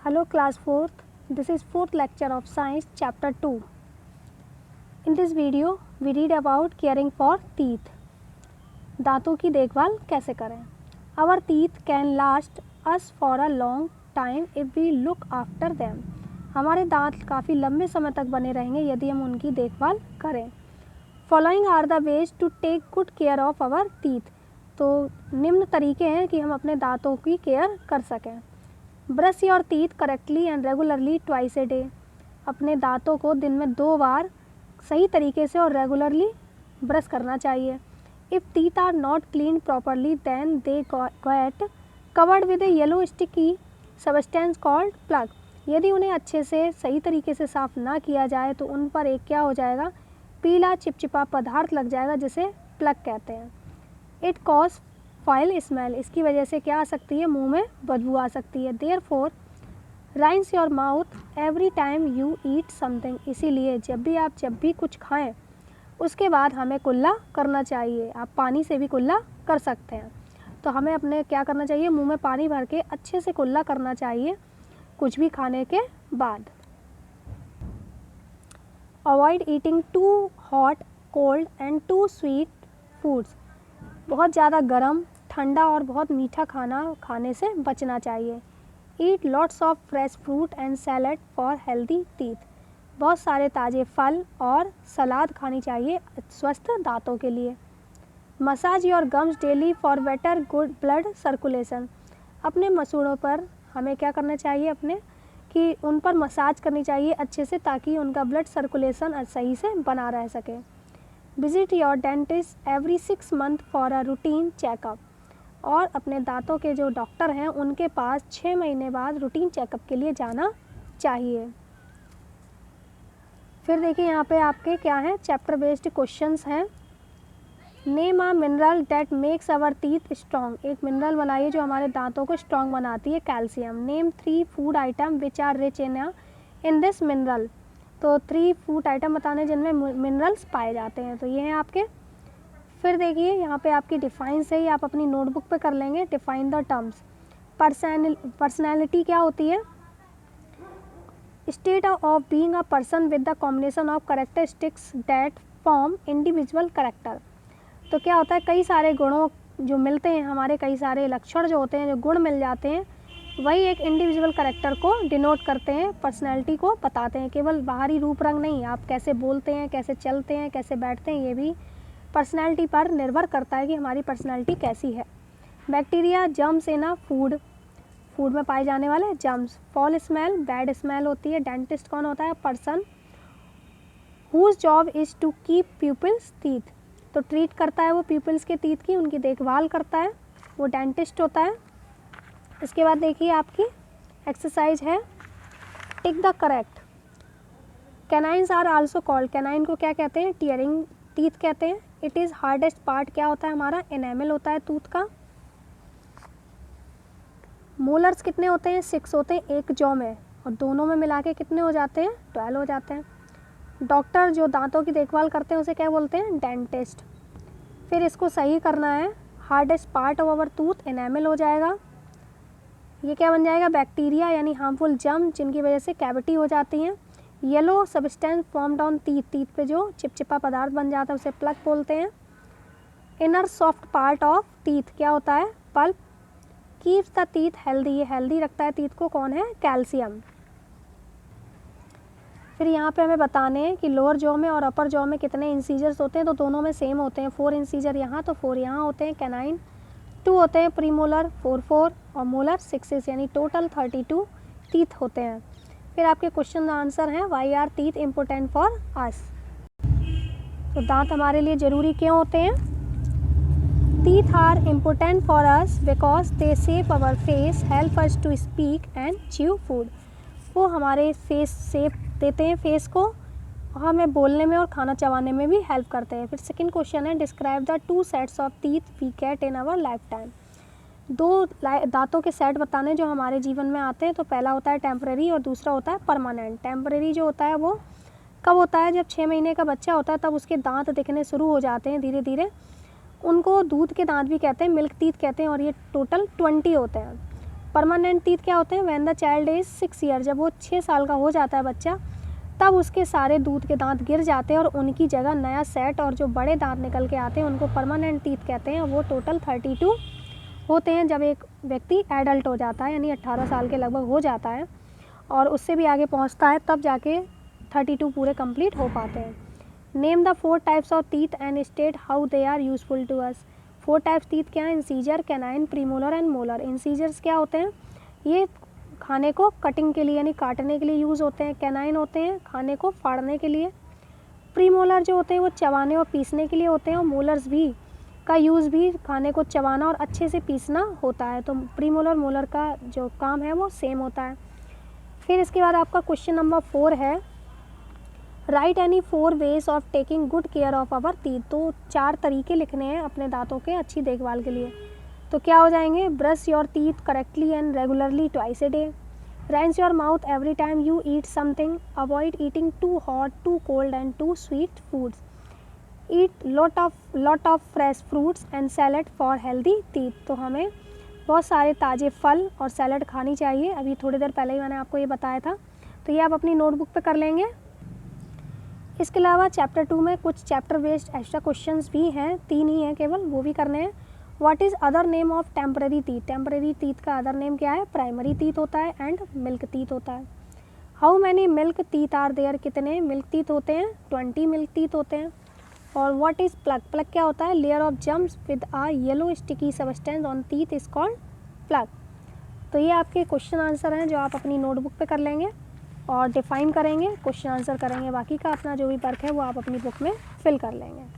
Hello class 4th. This is 4th lecture of science chapter 2. In this video we read about caring for teeth. दांतों की देखभाल कैसे करें. Our teeth can last us for a long time if we look after them. हमारे दांत काफ़ी लंबे समय तक बने रहेंगे यदि हम उनकी देखभाल करें. Following are the ways to take good care of our teeth. तो निम्न तरीके हैं कि हम अपने दांतों की केयर कर सकें. Brush your teeth correctly and regularly twice a day. अपने दांतों को दिन में 2 बार सही तरीके से और रेगुलरली ब्रश करना चाहिए. If teeth are not clean properly then they get covered with a yellow sticky substance called plug. यदि उन्हें अच्छे से सही तरीके से साफ़ ना किया जाए तो उन पर एक क्या हो जाएगा, पीला चिपचिपा पदार्थ लग जाएगा जिसे प्लग कहते हैं. It cause file smell. इसकी वजह से क्या आ सकती है, मुंह में बदबू आ सकती है. Therefore rinse your mouth every time you eat something. इसीलिए जब भी कुछ खाएं उसके बाद हमें कुल्ला करना चाहिए. आप पानी से भी कुल्ला कर सकते हैं. तो हमें अपने क्या करना चाहिए, मुंह में पानी भर के अच्छे से कुल्ला करना चाहिए कुछ भी खाने के बाद. Avoid eating too hot, cold and too sweet foods. बहुत ज़्यादा गर्म, ठंडा और बहुत मीठा खाना खाने से बचना चाहिए. Eat lots of fresh fruit and salad for healthy teeth. बहुत सारे ताज़े फल और सलाद खानी चाहिए स्वस्थ दांतों के लिए. Massage your gums daily for better good blood circulation. अपने मसूड़ों पर हमें क्या करना चाहिए, अपने कि उन पर मसाज करनी चाहिए अच्छे से ताकि उनका ब्लड सर्कुलेशन सही से बना रह सके. Visit your dentist every 6 month for a routine checkup. और अपने दांतों के जो डॉक्टर हैं उनके पास 6 महीने बाद रूटीन चेकअप के लिए जाना चाहिए. फिर देखिए यहाँ पे आपके क्या हैं, चैप्टर बेस्ड क्वेश्चंस हैं. Name a mineral that makes our teeth strong. एक मिनरल बनाइए जो हमारे दांतों को स्ट्रॉन्ग बनाती है, calcium. Name 3 food item which are rich in this mineral. तो 3 फूड आइटम बताने जिनमें मिनरल्स पाए जाते हैं. तो ये हैं आपके. फिर देखिए यहाँ पे आपकी डिफाइन से ही आप अपनी नोटबुक पे कर लेंगे. Define the terms. पर्सनैलिटी क्या होती है, state of being a person with the combination of characteristics that form individual character. तो क्या होता है, कई सारे गुणों जो मिलते हैं, हमारे कई सारे लक्षण जो होते हैं, जो गुण मिल जाते हैं, वही एक इंडिविजुअल कैरेक्टर को डिनोट करते हैं, पर्सनैलिटी को बताते हैं. केवल बाहरी रूप रंग नहीं, आप कैसे बोलते हैं, कैसे चलते हैं, कैसे बैठते हैं, ये भी पर्सनैलिटी पर निर्भर करता है कि हमारी पर्सनैलिटी कैसी है. Bacteria germs in a food. Food में पाए जाने वाले germs. Foul smell, bad smell होती है. डेंटिस्ट कौन होता है, person whose job is to keep people's teeth. तो ट्रीट करता है वो पीपल्स के टीथ की, उनकी देखभाल करता है, वो डेंटिस्ट होता है. इसके बाद देखिए आपकी एक्सरसाइज है tick the correct. Canines are also called. Canine को क्या कहते हैं, टीयरिंग टीथ कहते हैं. इट इज़ हार्डेस्ट पार्ट क्या होता है हमारा, एनेमल होता है टूथ का. मोलर्स कितने होते हैं, 6 होते हैं एक जॉ में, और दोनों में मिला के कितने हो जाते हैं, 12 हो जाते हैं. डॉक्टर जो दांतों की देखभाल करते हैं उसे क्या बोलते हैं, डेंटिस्ट. फिर इसको सही करना है. Hardest part of our tooth enamel हो जाएगा. ये क्या बन जाएगा, बैक्टीरिया यानी हार्मफुल जर्म जिनकी वजह से कैविटी हो जाती हैं. Yellow substance formed on teeth. Teeth पे जो चिपचिपा पदार्थ बन जाता है उसे प्लग बोलते हैं. Inner soft part of teeth क्या होता है, pulp. Keeps the teeth healthy. ये हेल्दी रखता है टीथ को, कौन है, कैल्शियम. फिर यहाँ पे हमें बताने हैं कि लोअर जॉ में और अपर जॉ में कितने इंसीजर्स होते हैं. तो दोनों में सेम होते हैं. 4 इंसीजर यहाँ, तो 4 यहाँ होते हैं. कैनाइन 2 होते हैं. प्रीमोलर 4 और मोलर 6 यानी टोटल 32 टीथ होते हैं. फिर आपके क्वेश्चन आंसर हैं. Why are teeth important for us. तो दांत हमारे लिए ज़रूरी क्यों होते हैं. Teeth are important for us because they shape our face, help us to speak and chew food. वो हमारे फेस शेप देते हैं फेस को, और हमें बोलने में और खाना चबाने में भी हेल्प करते हैं. फिर सेकंड क्वेश्चन है describe the 2 sets of teeth we get in our lifetime. 2 दांतों के सेट बताने जो हमारे जीवन में आते हैं. तो पहला होता है टेम्परेरी और दूसरा होता है परमानेंट. टेम्परेरी जो होता है वो कब होता है, जब 6 महीने का बच्चा होता है तब उसके दांत दिखने शुरू हो जाते हैं धीरे धीरे. उनको दूध के दांत भी कहते हैं, मिल्क टीथ कहते हैं, और ये टोटल 20 होते हैं. परमानेंट टीथ क्या होते हैं? When the child is 6 year, जब वो 6 साल का हो जाता है बच्चा, तब उसके सारे दूध के दांत गिर जाते हैं और उनकी जगह नया सेट और जो बड़े दांत निकल के आते हैं उनको परमानेंट टीथ कहते हैं। वो टोटल 32 होते हैं जब एक व्यक्ति एडल्ट हो जाता है, यानी 18 साल के लगभग हो जाता है और उससे भी आगे पहुंचता है, तब जाके 32 पूरे कंप्लीट हो पाते हैं। Name the 4 types of teeth and state how they are useful to us. 4 types teeth क्या है? Incisor, canine, premolar and molar. Incisors क्या होते हैं? ये खाने को कटिंग के लिए यानी काटने के लिए यूज़ होते हैं। कैनाइन होते हैं खाने को फाड़ने के लिए। प्रीमोलर जो होते हैं वो चबाने और पीसने के लिए होते हैं और मोलर्स भी का यूज़ भी खाने को चबाना और अच्छे से पीसना होता है। तो प्रीमोलर मोलर का जो काम है वो सेम होता है। फिर इसके बाद आपका क्वेश्चन नंबर 4 है, write any 4 ways of taking good care of our teeth. तो 4 तरीके लिखने हैं अपने दांतों के अच्छी देखभाल के लिए। तो क्या हो जाएंगे? Brush your teeth correctly and regularly twice a day, rinse your mouth every time you eat something, avoid eating too hot, too cold and too sweet foods, eat lot of fresh fruits and salad for healthy teeth. तो हमें बहुत सारे ताज़े फल और salad खानी चाहिए। अभी थोड़ी देर पहले ही मैंने आपको ये बताया था, तो ये आप अपनी नोटबुक पे कर लेंगे। इसके अलावा चैप्टर 2 में कुछ चैप्टर बेस्ड एक्स्ट्रा क्वेश्चंस भी हैं, 3 ही हैं केवल, वो भी करने हैं। What is other name of temporary teeth. Temporary teeth का अदर नेम क्या है? प्राइमरी टीथ होता है एंड मिल्क टीथ होता है। How many milk teeth are there. कितने मिल्क टीथ होते हैं? 20 मिल्क टीथ होते हैं। और व्हाट इज़ प्लग। प्लग क्या होता है? Layer of germs with a yellow sticky substance on teeth is called plug. तो ये आपके क्वेश्चन आंसर हैं जो आप अपनी नोटबुक पे कर लेंगे और डिफाइन करेंगे, क्वेश्चन आंसर करेंगे। बाकी का अपना जो भी वर्क है वो आप अपनी बुक में फिल कर लेंगे।